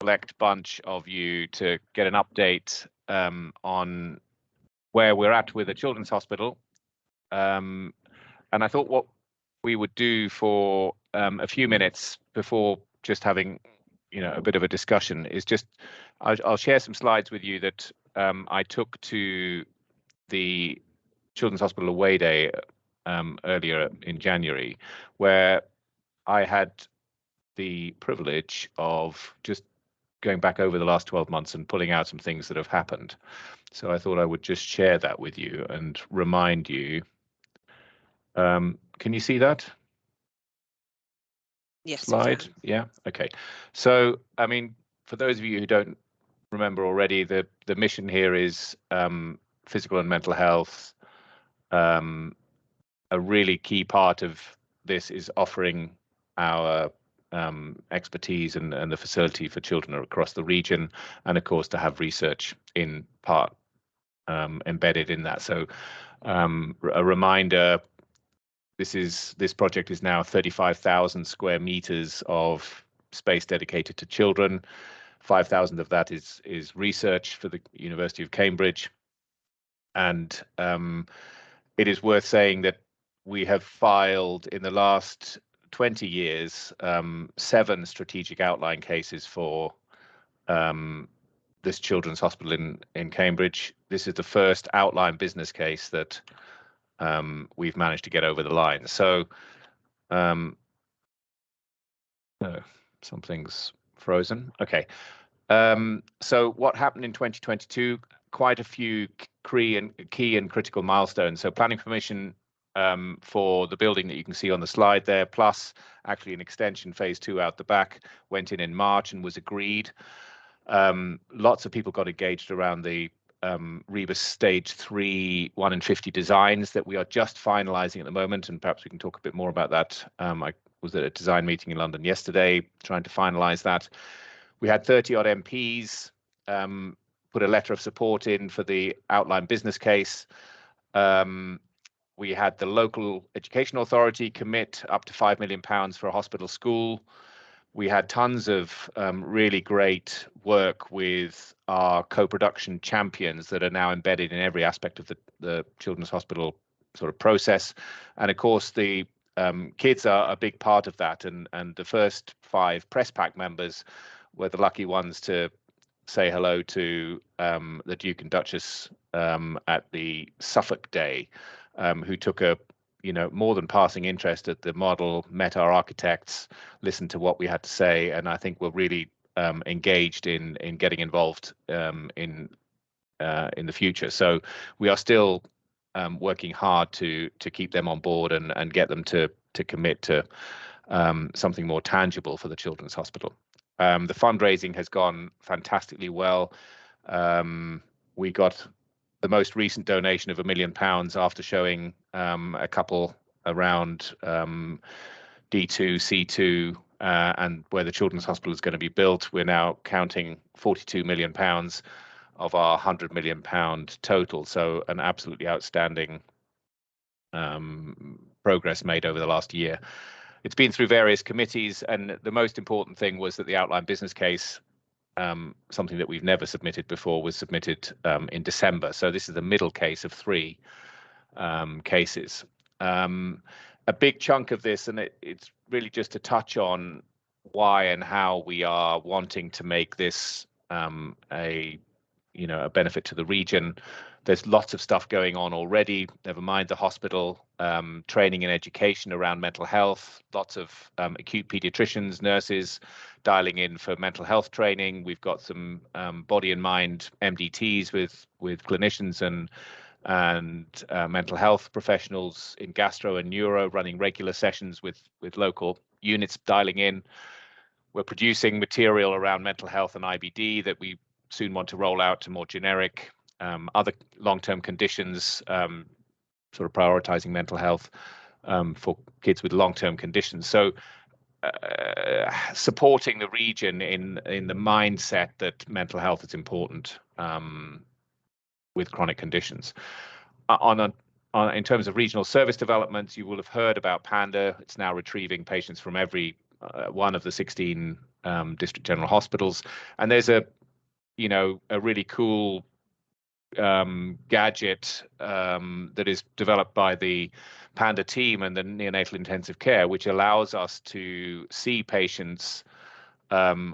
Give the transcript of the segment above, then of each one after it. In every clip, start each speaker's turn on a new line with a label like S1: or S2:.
S1: select bunch of you to get an update on where we're at with the Children's Hospital. And I thought what we would do for a few minutes before just having, a bit of a discussion is just, I'll share some slides with you that I took to the Children's Hospital Away Day earlier in January, where I had the privilege of just going back over the last 12 months and pulling out some things that have happened. So I thought I would just share that with you and remind you. Can you see that?
S2: Yes.
S1: Slide? Yeah. Okay. So, I mean, for those of you who don't remember already, the mission here is physical and mental health. A really key part of this is offering our expertise and the facility for children across the region, and of course to have research in part embedded in that. So a reminder, this project is now 35,000 square meters of space dedicated to children. 5,000 of that is research for the University of Cambridge. And it is worth saying that we have filed in the last 20 years 7 strategic outline cases for this Children's Hospital in Cambridge. This is the first outline business case that we've managed to get over the line. So something's frozen. Okay. So what happened in 2022? Quite a few key and critical milestones. So planning permission for the building that you can see on the slide there, plus actually an extension phase 2 out the back, went in March and was agreed. Lots of people got engaged around the Rebus stage 3 1 in 50 designs that we are just finalizing at the moment, and perhaps we can talk a bit more about that. I was at a design meeting in London yesterday trying to finalize that. We had 30 odd MPs put a letter of support in for the outline business case. We had the local education authority commit up to £5 million for a hospital school. We had tons of really great work with our co-production champions that are now embedded in every aspect of the Children's Hospital sort of process. And of course, the kids are a big part of that. And the first 5 press pack members were the lucky ones to say hello to the Duke and Duchess at the Suffolk Day, who took a more than passing interest at the model, met our architects, listened to what we had to say, and I think were really engaged in getting involved in the future. So we are still working hard to keep them on board and get them to commit to something more tangible for the Children's Hospital. The fundraising has gone fantastically well. We got the most recent donation of £1 million after showing a couple around D2, C2, and where the Children's Hospital is going to be built. We're now counting £42 million of our £100 million total. So an absolutely outstanding progress made over the last year. It's been through various committees, and the most important thing was that the outline business case, something that we've never submitted before, was submitted in December. So this is the middle case of 3 cases. A big chunk of this, and it's really just to touch on why and how we are wanting to make this a benefit to the region. There's lots of stuff going on already, never mind the hospital, training and education around mental health, lots of acute pediatricians, nurses dialing in for mental health training. We've got some body and mind MDTs with clinicians and mental health professionals in gastro and neuro running regular sessions with local units dialing in. We're producing material around mental health and IBD that we soon want to roll out to more generic other long-term conditions, sort of prioritizing mental health for kids with long-term conditions. So supporting the region in the mindset that mental health is important with chronic conditions. In terms of regional service developments, you will have heard about Panda. It's now retrieving patients from every one of the 16 district general hospitals. And there's a really cool gadget that is developed by the Panda team and the neonatal intensive care, which allows us to see patients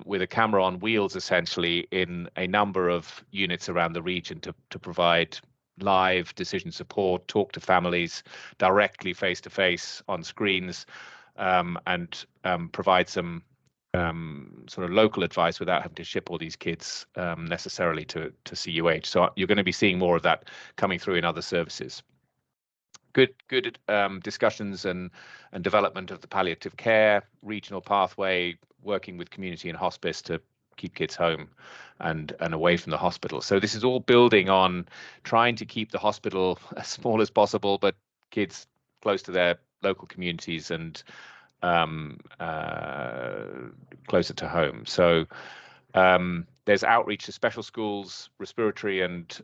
S1: with a camera on wheels, essentially, in a number of units around the region to provide live decision support, talk to families directly face to face on screens, and provide some sort of local advice without having to ship all these kids necessarily to CUH. So you're going to be seeing more of that coming through in other services. Good discussions and development of the palliative care regional pathway, working with community and hospice to keep kids home and away from the hospital. So this is all building on trying to keep the hospital as small as possible, but kids close to their local communities and closer to home. So there's outreach to special schools, respiratory and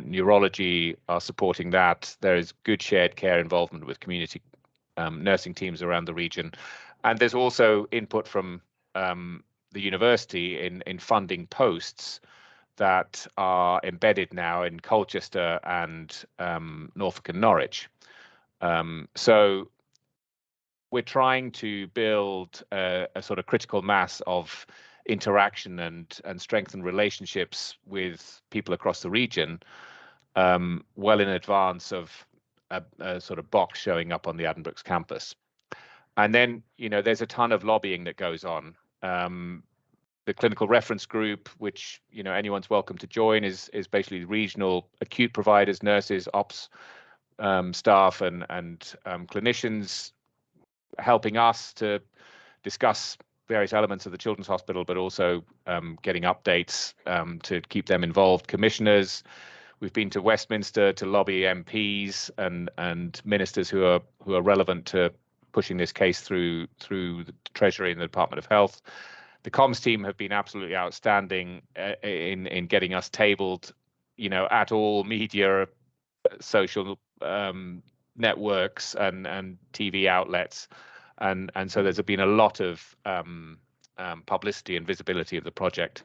S1: neurology are supporting that. There is good shared care involvement with community nursing teams around the region. And there's also input from the university in funding posts that are embedded now in Colchester and Norfolk and Norwich. So we're trying to build a sort of critical mass of interaction and strengthen relationships with people across the region well in advance of a sort of box showing up on the Addenbrooke's campus. And then, there's a ton of lobbying that goes on. The clinical reference group, which anyone's welcome to join, is basically regional acute providers, nurses, ops staff, and clinicians helping us to discuss various elements of the Children's Hospital, but also getting updates to keep them involved. Commissioners, we've been to Westminster to lobby MPs and ministers who are relevant to pushing this case through the Treasury and the Department of Health. The comms team have been absolutely outstanding in getting us tabled, at all media, social networks and TV outlets, and so there's been a lot of publicity and visibility of the project.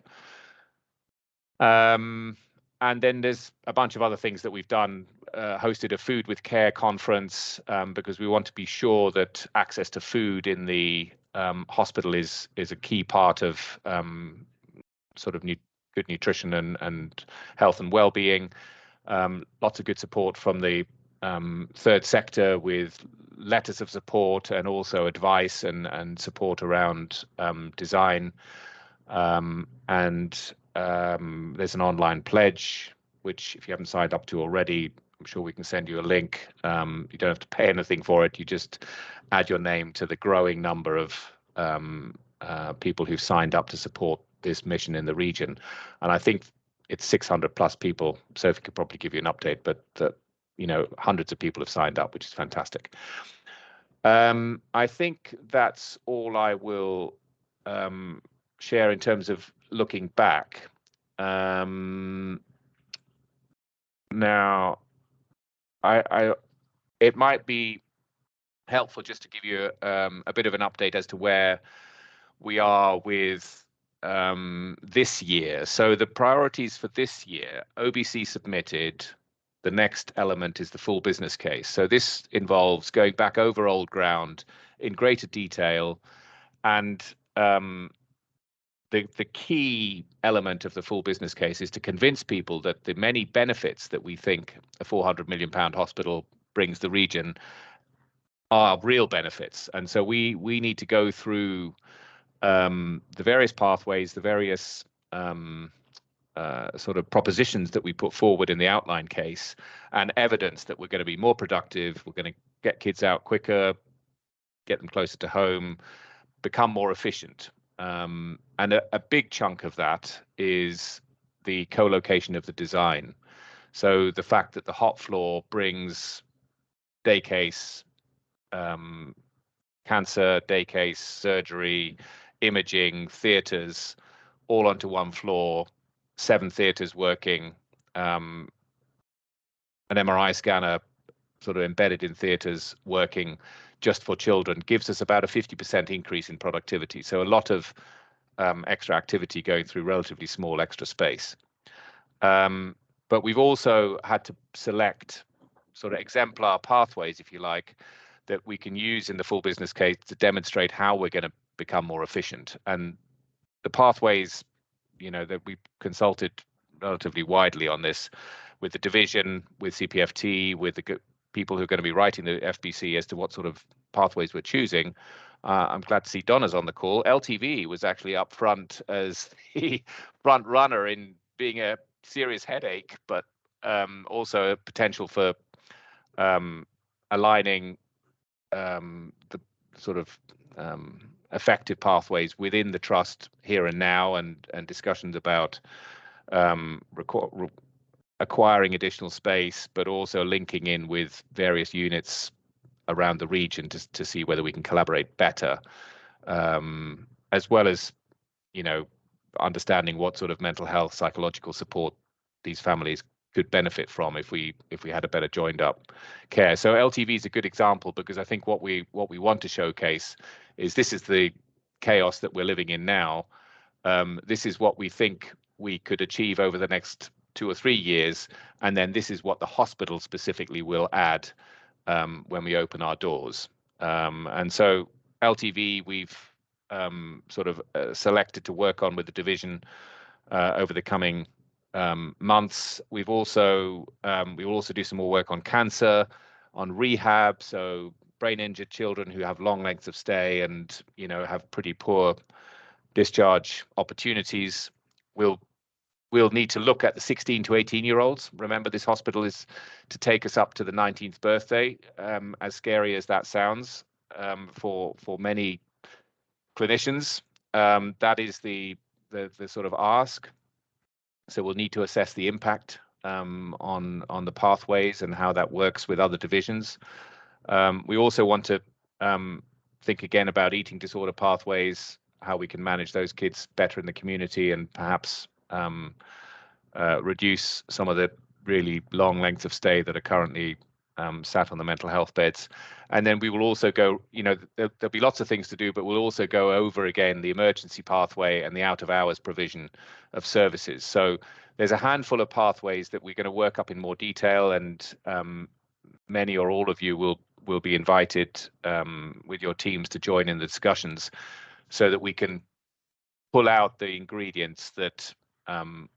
S1: And then there's a bunch of other things that we've done. Hosted a Food with Care conference because we want to be sure that access to food in the hospital is a key part of sort of good nutrition and health and well-being. Lots of good support from the third sector with letters of support and also advice and support around design. And there's an online pledge, which if you haven't signed up to already, I'm sure we can send you a link. You don't have to pay anything for it. You just add your name to the growing number of people who've signed up to support this mission in the region. And I think it's 600 plus people. Sophie could probably give you an update, but hundreds of people have signed up, which is fantastic. I think that's all I will share in terms of looking back. Now, it might be helpful just to give you a bit of an update as to where we are with this year. So the priorities for this year, OBC submitted. The next element is the full business case. So this involves going back over old ground in greater detail, and the key element of the full business case is to convince people that the many benefits that we think a £400 million hospital brings the region are real benefits. And so we need to go through the various pathways, the various sort of propositions that we put forward in the outline case, and evidence that we're going to be more productive, we're going to get kids out quicker, get them closer to home, become more efficient. And a big chunk of that is the co-location of the design. So the fact that the hot floor brings day case, cancer, day case, surgery, imaging, theatres, all onto one floor, 7 theatres working, an MRI scanner sort of embedded in theatres working just for children gives us about a 50% increase in productivity. So a lot of extra activity going through relatively small extra space. But we've also had to select sort of exemplar pathways, if you like, that we can use in the full business case to demonstrate how we're going to become more efficient. And the pathways, that we consulted relatively widely on this with the division, with CPFT, with the people who are going to be writing the FBC as to what sort of pathways we're choosing. I'm glad to see Donna's on the call. LTV was actually up front as the front runner in being a serious headache, but also a potential for aligning the sort of effective pathways within the trust here and now, and discussions about acquiring additional space, but also linking in with various units around the region to see whether we can collaborate better, as well as understanding what sort of mental health, psychological support these families could benefit from if we had a better joined up care. So LTV is a good example, because I think what we want to showcase is this is the chaos that we're living in now. This is what we think we could achieve over the next 2 or 3 years, and then this is what the hospital specifically will add when we open our doors. And so LTV we've sort of selected to work on with the division over the coming months. We will also do some more work on cancer, on rehab, so brain injured children who have long lengths of stay and have pretty poor discharge opportunities. We'll need to look at the 16 to 18-year-olds. Remember, this hospital is to take us up to the 19th birthday, as scary as that sounds for many clinicians. That is the sort of ask. So we'll need to assess the impact on the pathways and how that works with other divisions. We also want to think again about eating disorder pathways, how we can manage those kids better in the community, and perhaps reduce some of the really long lengths of stay that are currently sat on the mental health beds. And then we will also go, there'll be lots of things to do, but we'll also go over again the emergency pathway and the out of hours provision of services. So there's a handful of pathways that we're going to work up in more detail, and many or all of you will be invited with your teams to join in the discussions, so that we can pull out the ingredients that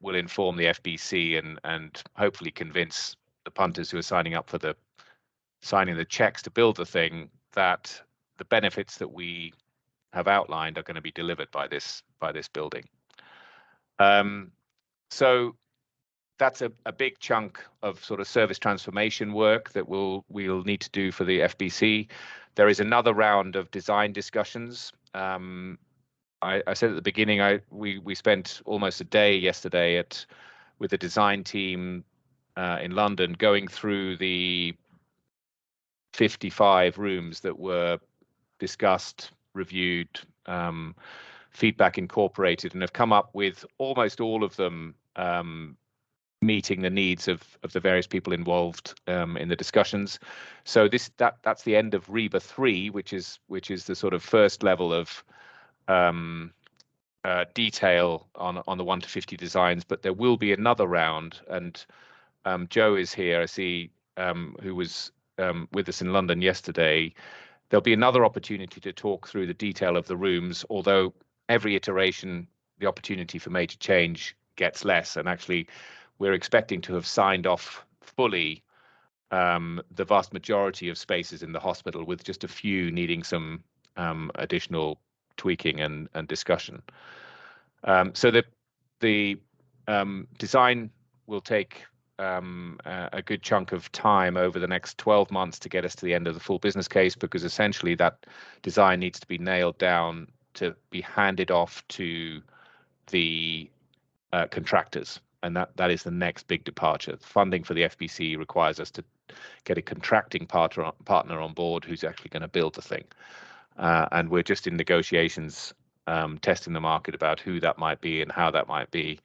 S1: will inform the FBC and hopefully convince the punters who are signing the checks to build the thing that the benefits that we have outlined are going to be delivered by this building. So that's a big chunk of sort of service transformation work that we'll need to do for the FBC. There is another round of design discussions. I said at the beginning, we spent almost a day yesterday with the design team in London, going through the 55 rooms that were discussed, reviewed, feedback incorporated, and have come up with almost all of them meeting the needs of the various people involved in the discussions. So that's the end of REBA 3, which is the sort of first level of detail on the 1 to 50 designs. But there will be another round, and Joe is here, I see, who was with us in London yesterday. There'll be another opportunity to talk through the detail of the rooms, although every iteration, the opportunity for major change gets less. And actually, we're expecting to have signed off fully the vast majority of spaces in the hospital, with just a few needing some additional tweaking and discussion. So the design will take a good chunk of time over the next 12 months to get us to the end of the full business case, because essentially that design needs to be nailed down to be handed off to the contractors. And that is the next big departure. Funding for the FBC requires us to get a contracting partner on board who's actually going to build the thing. And we're just in negotiations, testing the market about who that might be and how that might be.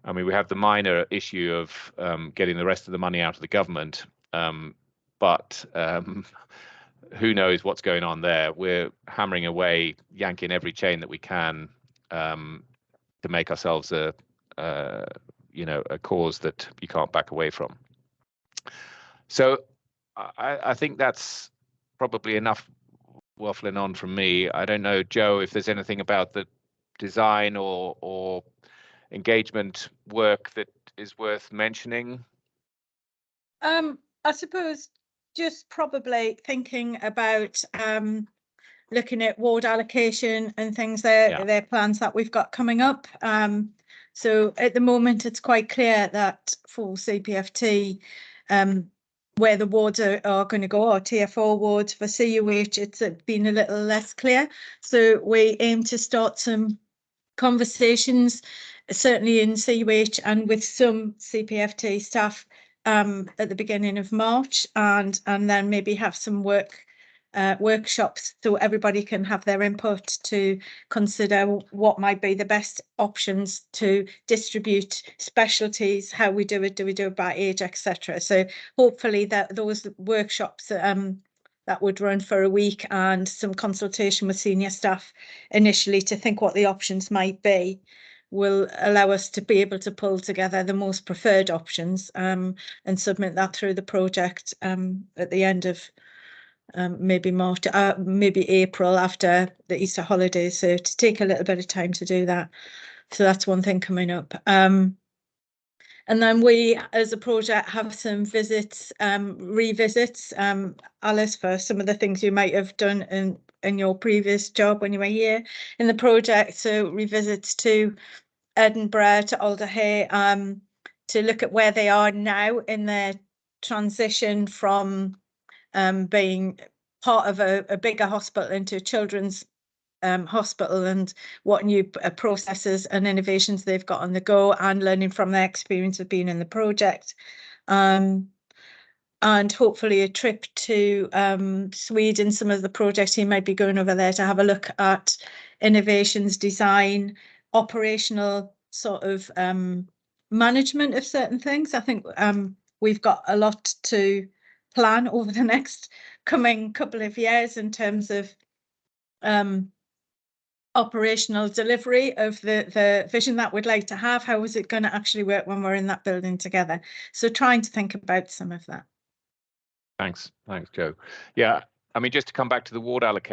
S1: I mean, we have the minor issue of getting the rest of the money out of the government, but who knows what's going on there. We're hammering away, yanking every chain that we can to make ourselves a cause that you can't back away from. So I think that's probably enough waffling on from me. I don't know, Joe, if there's anything about the design or engagement work that is worth mentioning.
S2: I suppose just probably thinking about looking at ward allocation and things their plans that we've got coming up. So at the moment, it's quite clear that for CPFT, where the wards are going to go, or Tier 4 wards. For CUH, it's been a little less clear. So we aim to start some conversations, certainly in CUH and with some CPFT staff at the beginning of March, and then maybe have some workshops so everybody can have their input to consider what might be the best options to distribute specialties, how we do it by age, etc. So hopefully that those workshops that would run for a week, and some consultation with senior staff initially to think what the options might be, will allow us to be able to pull together the most preferred options and submit that through the project at the end of maybe March, maybe April, after the Easter holidays. So to take a little bit of time to do that. So that's one thing coming up. And then we, as a project, have some visits, revisits, Alice, for some of the things you might have done in your previous job when you were here in the project. So revisits to Edinburgh, to Alderhay, to look at where they are now in their transition from being part of a bigger hospital into a children's hospital, and what new processes and innovations they've got on the go, and learning from their experience of being in the project. And hopefully a trip to Sweden, some of the projects he might be going over there to have a look at innovations, design, operational sort of management of certain things. I think we've got a lot to plan over the next coming couple of years in terms of operational delivery of the vision that we'd like to have. How is it going to actually work when we're in that building together? So trying to think about some of that.
S1: Thanks, Joe. Yeah, I mean, just to come back to the ward allocation.